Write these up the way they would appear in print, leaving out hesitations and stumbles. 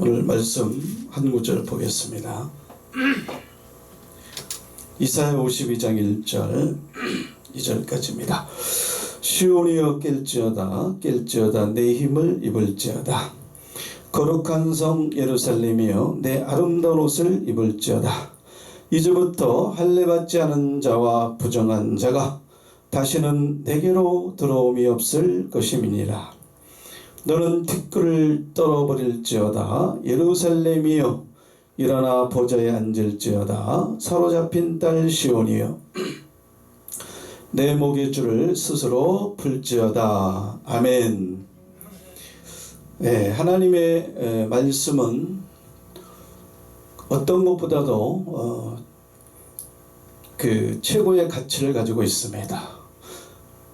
오늘 말씀 한 구절 보겠습니다. 이사야 52장 1절 2절까지입니다. 시온이여 깰지어다 깰지어다 내 힘을 입을지어다 거룩한 성 예루살렘이여 내 아름다운 옷을 입을지어다 이제부터 할례받지 않은 자와 부정한 자가 다시는 내게로 들어옴이 없을 것임이니라. 너는 티끌을 떨어버릴지어다 예루살렘이여 일어나 보좌에 앉을지어다 사로잡힌 딸 시온이여 내 목의 줄을 스스로 풀지어다. 아멘. 네, 하나님의 말씀은 어떤 것보다도 그 최고의 가치를 가지고 있습니다.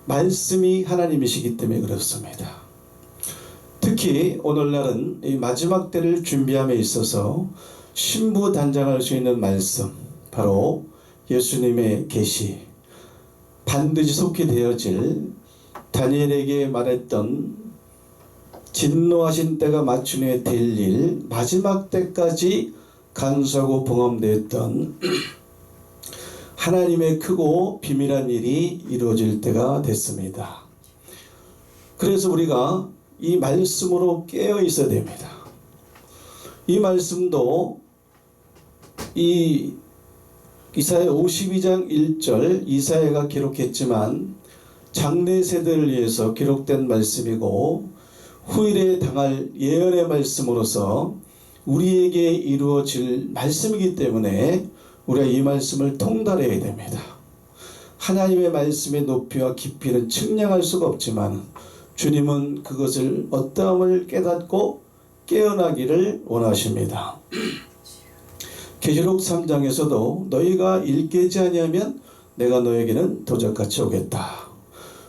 말씀이 하나님이시기 때문에 그렇습니다. 특히 오늘날은 이 마지막 때를 준비함에 있어서 신부단장할 수 있는 말씀, 바로 예수님의 계시, 반드시 속히 되어질 다니엘에게 말했던 진노하신 때가 맞춘 후에 될 일, 마지막 때까지 간수하고 봉함되었던 하나님의 크고 비밀한 일이 이루어질 때가 됐습니다. 그래서 우리가 이 말씀으로 깨어 있어야 됩니다. 이 말씀도 이 이사야 52장 1절 이사야가 기록했지만 장래 세대를 위해서 기록된 말씀이고 후일에 당할 예언의 말씀으로서 우리에게 이루어질 말씀이기 때문에 우리가 이 말씀을 통달해야 됩니다. 하나님의 말씀의 높이와 깊이는 측량할 수가 없지만 주님은 그것을 어떠함을 깨닫고 깨어나기를 원하십니다. 계시록 3장에서도 너희가 일깨지 아니하면 내가 너에게는 도적같이 오겠다.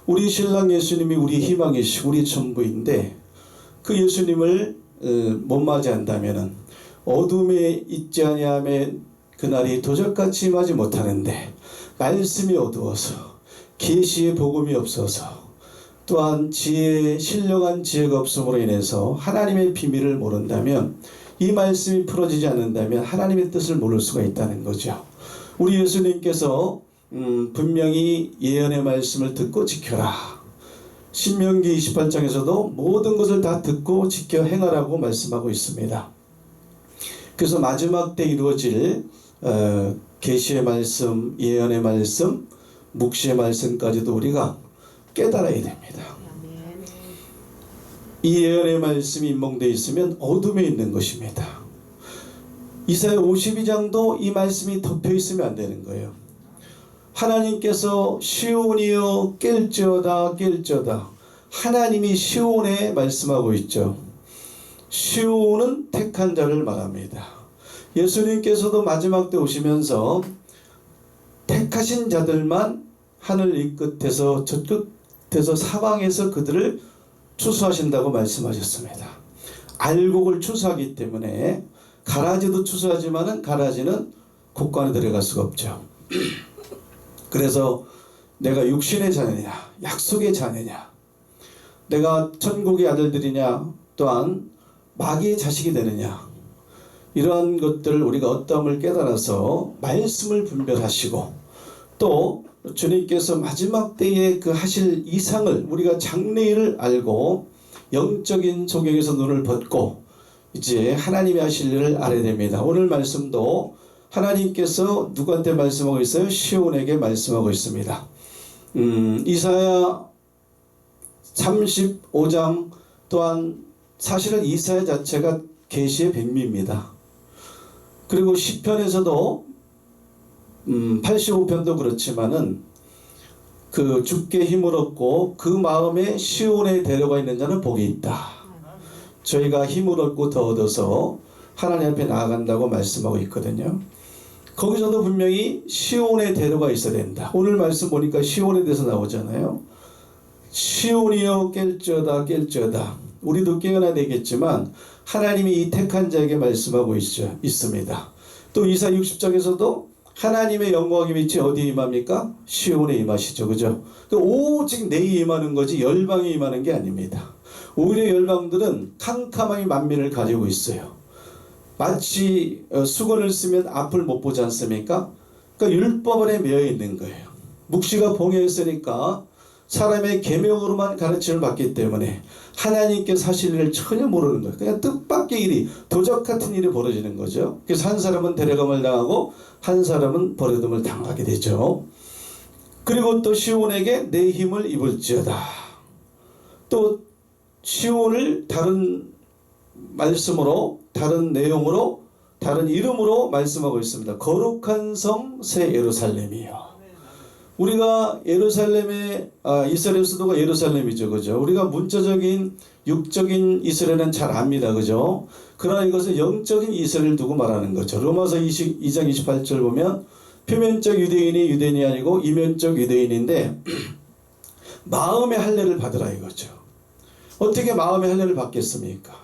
우리 신랑 예수님이 우리 희망이시고 우리 전부인데 그 예수님을 못 맞이한다면 어둠에 있지 아니하면 그날이 도적같이 임하지 못하는데 말씀이 어두워서 계시의 복음이 없어서 또한 신령한 지혜가 없음으로 인해서 하나님의 비밀을 모른다면 이 말씀이 풀어지지 않는다면 하나님의 뜻을 모를 수가 있다는 거죠. 우리 예수님께서 분명히 예언의 말씀을 듣고 지켜라. 신명기 28장에서도 모든 것을 다 듣고 지켜 행하라고 말씀하고 있습니다. 그래서 마지막 때 이루어질 계시의 말씀, 예언의 말씀, 묵시의 말씀까지도 우리가 깨달아야 됩니다. 이 예언의 말씀이 임몽되어 있으면 어둠에 있는 것입니다. 이사야 52장도 이 말씀이 덮여 있으면 안 되는 거예요. 하나님께서 시온이여 깰지어다 깰지어다. 하나님이 시온에 말씀하고 있죠. 시온은 택한 자를 말합니다. 예수님께서도 마지막 때 오시면서 택하신 자들만 하늘 이 끝에서 저 끝에서 사방에서 그들을 추수하신다고 말씀하셨습니다. 알곡을 추수하기 때문에 가라지도 추수하지만은 가라지는 곳간에 들어갈 수가 없죠. 그래서 내가 육신의 자녀냐 약속의 자녀냐 내가 천국의 아들들이냐 또한 마귀의 자식이 되느냐 이러한 것들을 우리가 어떠함을 깨달아서 말씀을 분별하시고 또 주님께서 마지막 때에 그 하실 이상을 우리가 장래일을 알고 영적인 소경에서 눈을 벗고 이제 하나님이 하실 일을 알아야 됩니다. 오늘 말씀도 하나님께서 누구한테 말씀하고 있어요? 시온에게 말씀하고 있습니다. 이사야 35장 또한 사실은 이사야 자체가 계시의 백미입니다. 그리고 시편에서도 85편도 그렇지만은 그 주께 힘을 얻고 그 마음에 시온에 데려가 있는 자는 복이 있다. 저희가 힘을 얻고 더 얻어서 하나님 앞에 나아간다고 말씀하고 있거든요. 거기서도 분명히 시온에 데려가 있어야 된다. 오늘 말씀 보니까 시온에 대해서 나오잖아요. 시온이여 깰지어다 깰지어다. 우리도 깨어나야 되겠지만 하나님이 이 택한 자에게 말씀하고 있습니다. 또 이사야 60장에서도 하나님의 영광이 빛이 어디에 임합니까? 시온에 임하시죠. 그죠? 오직 내에 임하는 거지 열방에 임하는 게 아닙니다. 오히려 열방들은 캄캄함이 만민을 가지고 있어요. 마치 수건을 쓰면 앞을 못 보지 않습니까? 그러니까 율법 안에 매여 있는 거예요. 묵시가 봉해에 있으니까 사람의 계명으로만 가르침을 받기 때문에 하나님께 사실 일을 전혀 모르는 거예요. 그냥 뜻밖의 일이, 도적 같은 일이 벌어지는 거죠. 그래서 한 사람은 데려감을 당하고 한 사람은 버려둠을 당하게 되죠. 그리고 또 시온에게 내 힘을 입을지어다. 또 시온을 다른 말씀으로, 다른 내용으로, 다른 이름으로 말씀하고 있습니다. 거룩한 성 새 예루살렘이요. 우리가 예루살렘의 이스라엘 수도가 예루살렘이죠, 그죠? 우리가 문자적인 육적인 이스라엘은 잘 압니다, 그죠? 그러나 이것은 영적인 이스라엘을 두고 말하는 거죠. 로마서 2장 28절 보면 표면적 유대인이 유대인이 아니고 이면적 유대인인데 마음의 할례를 받으라 이거죠. 어떻게 마음의 할례를 받겠습니까?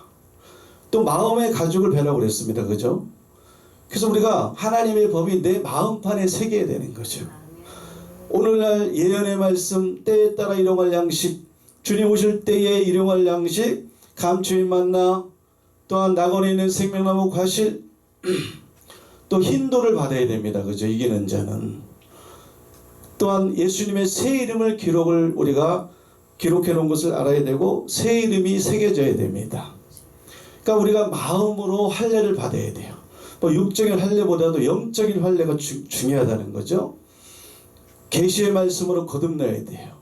또 마음의 가죽을 베라고 그랬습니다, 그죠? 그래서 우리가 하나님의 법이 내 마음판에 새겨야 되는 거죠. 오늘날 예언의 말씀, 때에 따라 일용할 양식, 주님 오실 때에 일용할 양식, 감추인 만나, 또한 낙원에 있는 생명나무 과실, 또 흰돌을 받아야 됩니다. 그죠? 이기는 자는. 또한 예수님의 새 이름을 기록을 우리가 기록해 놓은 것을 알아야 되고 새 이름이 새겨져야 됩니다. 그러니까 우리가 마음으로 할례를 받아야 돼요. 뭐 육적인 할례보다도 영적인 할례가 중요하다는 거죠. 계시의 말씀으로 거듭나야 돼요.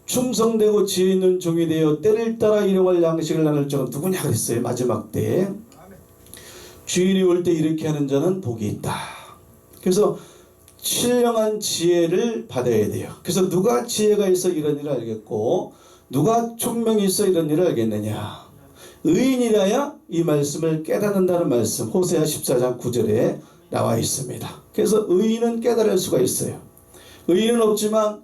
충성되고 지혜 있는 종이 되어 때를 따라 일용할 양식을 나눌 자는 누구냐 그랬어요. 마지막 때에 주인이 올 때 이렇게 하는 자는 복이 있다. 그래서 신령한 지혜를 받아야 돼요. 그래서 누가 지혜가 있어 이런 일을 알겠고 누가 총명이 있어 이런 일을 알겠느냐. 의인이라야 이 말씀을 깨닫는다는 말씀 호세아 14장 9절에 나와 있습니다. 그래서 의인은 깨달을 수가 있어요. 의인은 없지만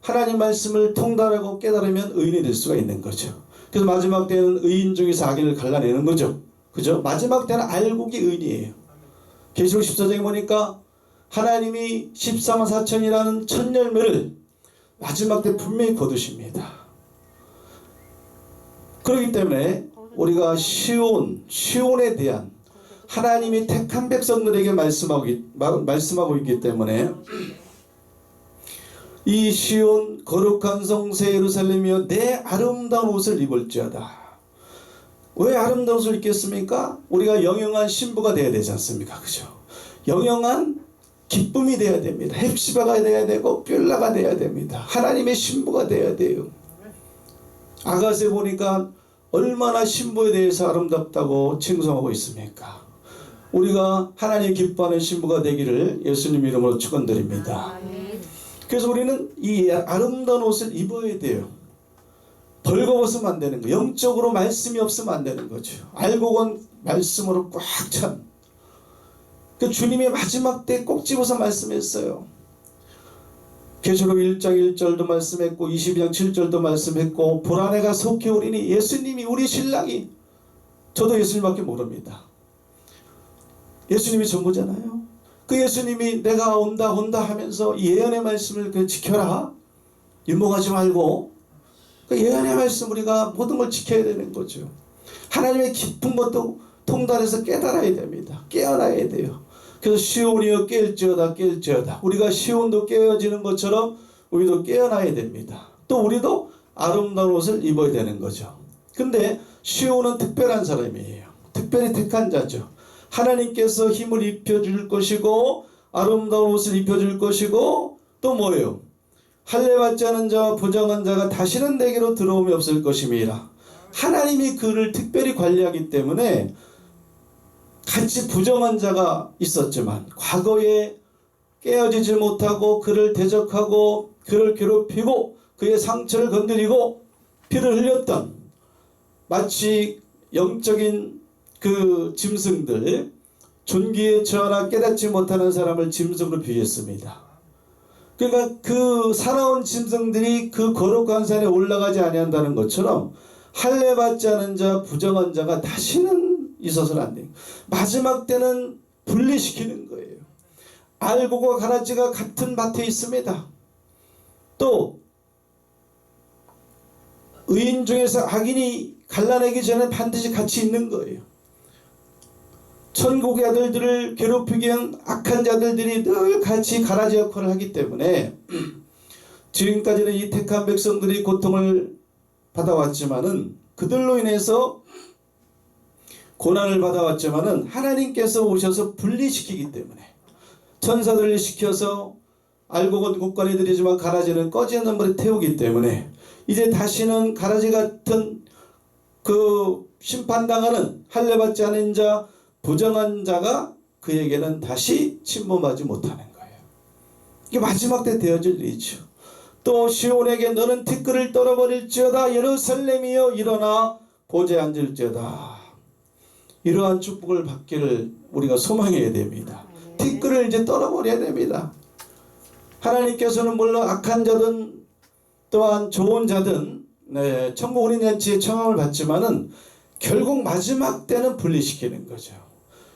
하나님 말씀을 통달하고 깨달으면 의인이 될 수가 있는 거죠. 그래서 마지막 때는 의인 중에서 악인을 갈라내는 거죠. 그죠? 마지막 때는 알곡이 의인이에요. 계시록 14장에 보니까 하나님이 14만 4천이라는 첫 열매를 마지막 때 분명히 거두십니다. 그렇기 때문에 우리가 시온에 대한 하나님이 택한 백성들에게 말씀하고 있기 때문에 이 시온 거룩한 성 새 예루살렘이여 내 아름다운 옷을 입을지어다. 왜 아름다운 옷을 입겠습니까? 우리가 영영한 신부가 되어야 되지 않습니까? 그죠? 영영한 기쁨이 되어야 됩니다. 헵시바가 되어야 되고 뷸라가 되어야 됩니다. 하나님의 신부가 되어야 돼요. 아가세 보니까 얼마나 신부에 대해서 아름답다고 칭송하고 있습니까? 우리가 하나님 기뻐하는 신부가 되기를 예수님 이름으로 축원드립니다. 그래서 우리는 이 아름다운 옷을 입어야 돼요. 벌거벗으면 안 되는 거예요. 영적으로 말씀이 없으면 안 되는 거죠. 알곡은 말씀으로 꽉 찬. 그 주님이 마지막 때 꼭 집어서 말씀했어요. 계시록 1장 1절도 말씀했고 22장 7절도 말씀했고 보라 내가 속히 오리니 예수님이 우리 신랑이 저도 예수님밖에 모릅니다. 예수님이 전부잖아요. 그 예수님이 내가 온다 하면서 예언의 말씀을 지켜라. 유목하지 말고 그 예언의 말씀 우리가 모든 걸 지켜야 되는 거죠. 하나님의 깊은 것도 통달해서 깨달아야 됩니다. 깨어나야 돼요. 그래서 시온이여 깰지어다. 우리가 시온도 깨어지는 것처럼 우리도 깨어나야 됩니다. 또 우리도 아름다운 옷을 입어야 되는 거죠. 근데 시온은 특별한 사람이에요. 특별히 택한 자죠. 하나님께서 힘을 입혀줄 것이고 아름다운 옷을 입혀줄 것이고 또 뭐예요? 할례받지 않은 자와 부정한 자가 다시는 내게로 들어옴이 없을 것임이라. 하나님이 그를 특별히 관리하기 때문에 같이 부정한 자가 있었지만 과거에 깨어지지 못하고 그를 대적하고 그를 괴롭히고 그의 상처를 건드리고 피를 흘렸던 마치 영적인 그 짐승들 존귀에 처하나 깨닫지 못하는 사람을 짐승으로 비유했습니다. 그러니까 그 살아온 짐승들이 그 거룩한 산에 올라가지 아니한다는 것처럼 할례받지 않은 자 부정한 자가 다시는 있어서는 안 돼요. 마지막 때는 분리시키는 거예요. 알곡과 가라지가 같은 밭에 있습니다. 또 의인 중에서 악인이 갈라내기 전에 반드시 같이 있는 거예요. 천국의 아들들을 괴롭히기 위한 악한 자들이 늘 같이 가라지 역할을 하기 때문에 지금까지는 이 택한 백성들이 고통을 받아왔지만은 그들로 인해서 고난을 받아왔지만은 하나님께서 오셔서 분리시키기 때문에 천사들을 시켜서 알곡은 곳간에 들이지만 가라지는 꺼지 않는 물에 태우기 때문에 이제 다시는 가라지 같은 그 심판당하는 할례받지 않은 자 부정한 자가 그에게는 다시 침범하지 못하는 거예요. 이게 마지막 때 되어질 일이죠. 또 시온에게 너는 티끌을 떨어버릴지어다 예루살렘이여 일어나 보좌에 앉을지어다. 이러한 축복을 받기를 우리가 소망해야 됩니다. 티끌을 이제 떨어버려야 됩니다. 하나님께서는 물론 악한 자든 또한 좋은 자든 천국 혼인잔치의 청함을 받지만은 결국 마지막 때는 분리시키는 거죠.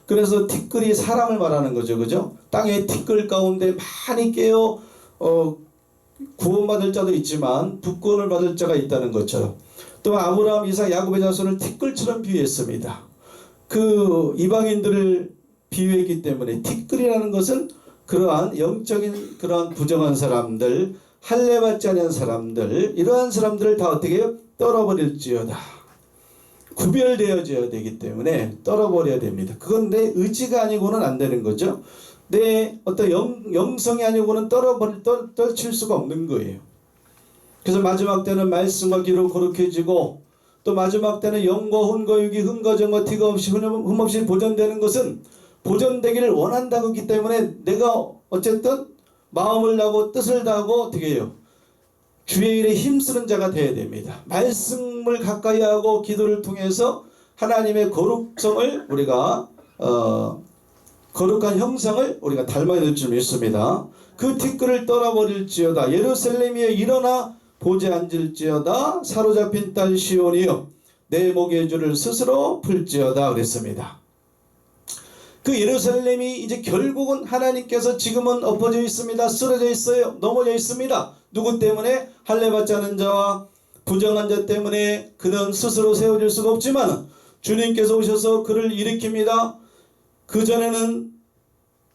그래서 티끌이 사람을 말하는 거죠. 그죠? 땅에 티끌 가운데 많이 깨어 구원받을 자도 있지만 부권을 받을 자가 있다는 것처럼 또 아브라함, 이삭, 야곱의 자손을 티끌처럼 비유했습니다. 그 이방인들을 비유했기 때문에 티끌이라는 것은 그러한 영적인 그러한 부정한 사람들, 할례받지 않은 사람들, 이러한 사람들을 다 어떻게 해요? 떨어버릴지어다. 구별되어져야 되기 때문에 떨어버려야 됩니다. 그건 내 의지가 아니고는 안 되는 거죠. 내 어떤 영성이 아니고는 떨칠 수가 없는 거예요. 그래서 마지막 때는 말씀과 기로 거룩해지고 또 마지막 때는 영과 혼과 육이 흠과 정과 티가 없이 흠없이 보존되는 것은 보존되기를 원한다고 했기 때문에 내가 어쨌든 마음을 다하고 뜻을 다하고 어떻게 해요? 주의 일에 힘쓰는 자가 되어야 됩니다. 말씀을 가까이 하고 기도를 통해서 하나님의 거룩성을 우리가 거룩한 형상을 우리가 닮아야 될 줄 믿습니다. 그 티끌을 떨어버릴지어다 예루살렘이여 일어나 보좌에 앉을지어다 사로잡힌 딸 시온이여 내 목의 줄을 스스로 풀지어다 그랬습니다. 그 예루살렘이 이제 결국은 하나님께서 지금은 엎어져 있습니다. 쓰러져 있어요. 넘어져 있습니다. 누구 때문에? 할례받지 않은 자와 부정한 자 때문에 그는 스스로 세워질 수가 없지만 주님께서 오셔서 그를 일으킵니다. 그 전에는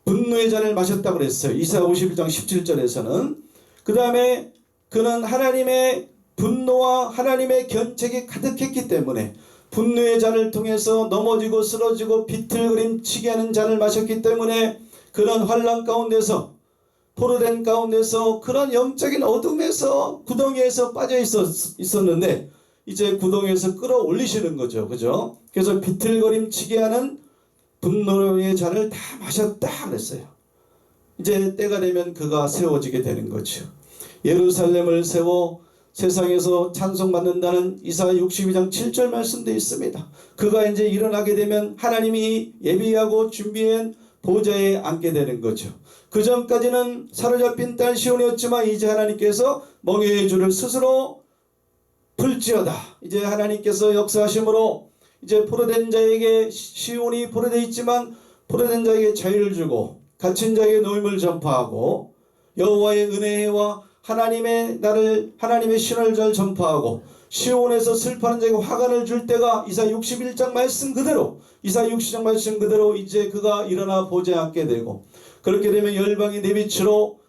분노의 잔을 마셨다고 그랬어요. 이사야 51장 17절에서는. 그 다음에 그는 하나님의 분노와 하나님의 견책이 가득했기 때문에 분노의 잔을 통해서 넘어지고 쓰러지고 비틀거림치게 하는 잔을 마셨기 때문에 그런 환난 가운데서 포로된 가운데서 그런 영적인 어둠에서 구덩이에서 빠져 있었는데 이제 구덩이에서 끌어올리시는 거죠. 그죠? 그래서 비틀거림치게 하는 분노의 잔을 다 마셨다 그랬어요. 이제 때가 되면 그가 세워지게 되는 거죠. 예루살렘을 세워 세상에서 찬송받는다는 이사야 62장 7절 말씀되어 있습니다. 그가 이제 일어나게 되면 하나님이 예비하고 준비한 보좌에 앉게 되는 거죠. 그 전까지는 사로잡힌 딸 시온이었지만 이제 하나님께서 멍에의 줄을 스스로 풀지어다. 이제 하나님께서 역사하심으로 이제 포로된 자에게 시온이 포로되어 있지만 포로된 자에게 자유를 주고 갇힌 자에게 노임을 전파하고 여호와의 은혜와 하나님의 나를 하나님의 신을 잘 전파하고 시온에서 슬퍼하는 자에게 화관을 줄 때가 이사야 61장 말씀 그대로 이사야 60장 말씀 그대로 이제 그가 일어나 보좌에 앉게 되고 그렇게 되면 열방이 내 빛으로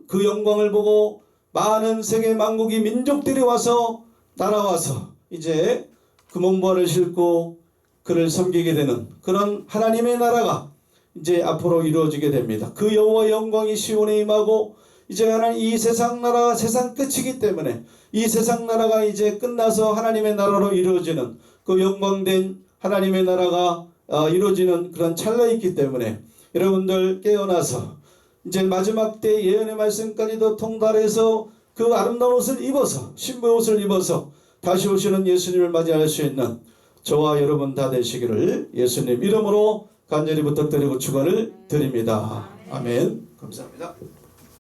그 영광을 보고 많은 세계 만국이 민족들이 와서 날아와서 이제 금은보화를 싣고 그를 섬기게 되는 그런 하나님의 나라가 이제 앞으로 이루어지게 됩니다. 그 여호와의 영광이 시온에 임하고 이제 하나님 이 세상 나라가 세상 끝이기 때문에 이 세상 나라가 이제 끝나서 하나님의 나라로 이루어지는 그 영광된 하나님의 나라가 이루어지는 그런 찰나에 있기 때문에 여러분들 깨어나서 이제 마지막 때 예언의 말씀까지도 통달해서 그 아름다운 옷을 입어서 신부의 옷을 입어서 다시 오시는 예수님을 맞이할 수 있는 저와 여러분 다 되시기를 예수님 이름으로 간절히 부탁드리고 축원을 드립니다. 아멘. 감사합니다.